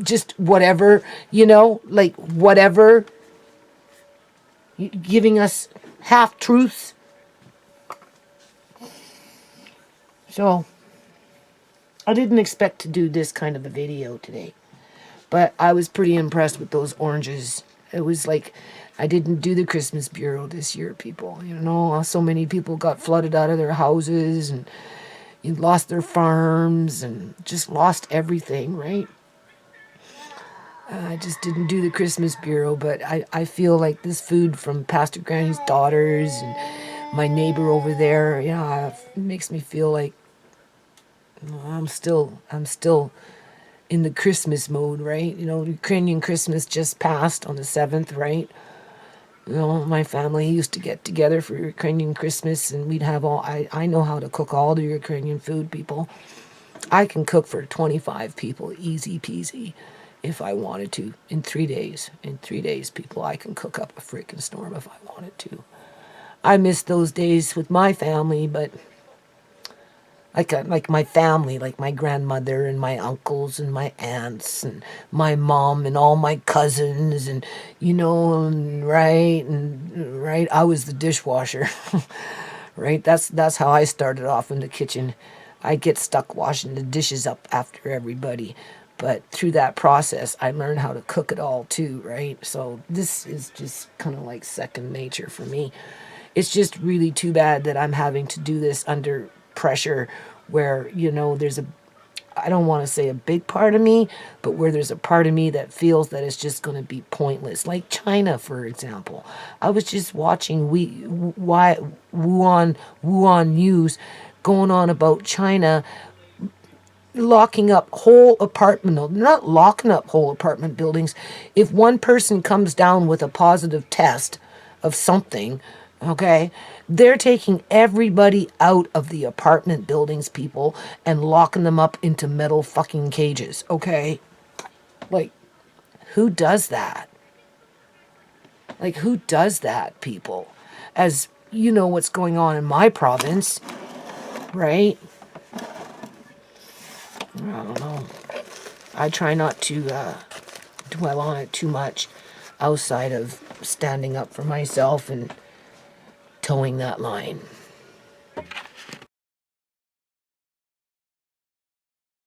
just whatever, you know, like whatever, giving us half truths. So I didn't expect to do this kind of a video today, but I was pretty impressed with those oranges. It was like, I didn't do the Christmas Bureau this year, people. You know, so many people got flooded out of their houses and lost their farms and just lost everything, right? I just didn't do the Christmas Bureau, but I feel like this food from Pastor Granny's daughters and my neighbor over there, you know, it makes me feel like I'm still in the Christmas mode, right? You know, Ukrainian Christmas just passed on the 7th, right? You know, my family used to get together for Ukrainian Christmas, and we'd have I know how to cook all the Ukrainian food, people. I can cook for 25 people, easy peasy, if I wanted to, in 3 days. In 3 days, people, I can cook up a freaking storm if I wanted to. I miss those days with my family, but like my family, like my grandmother and my uncles and my aunts and my mom and all my cousins, and, you know, and right, I was the dishwasher. Right, that's how I started off in the kitchen. I get stuck washing the dishes up after everybody, but through that process I learned how to cook it all too, right? So this is just kind of like second nature for me. It's just really too bad that I'm having to do this under pressure where, you know, I don't want to say a big part of me, but where there's a part of me that feels that it's just going to be pointless. Like China, for example. I was just watching Wuhan news going on about China locking up whole apartment, no, not locking up whole apartment buildings. If one person comes down with a positive test of something, okay, they're taking everybody out of the apartment buildings, people, and locking them up into metal fucking cages, okay? Like, who does that? Like, who does that, people? As you know what's going on in my province, right? I don't know. I try not to dwell on it too much outside of standing up for myself and towing that line.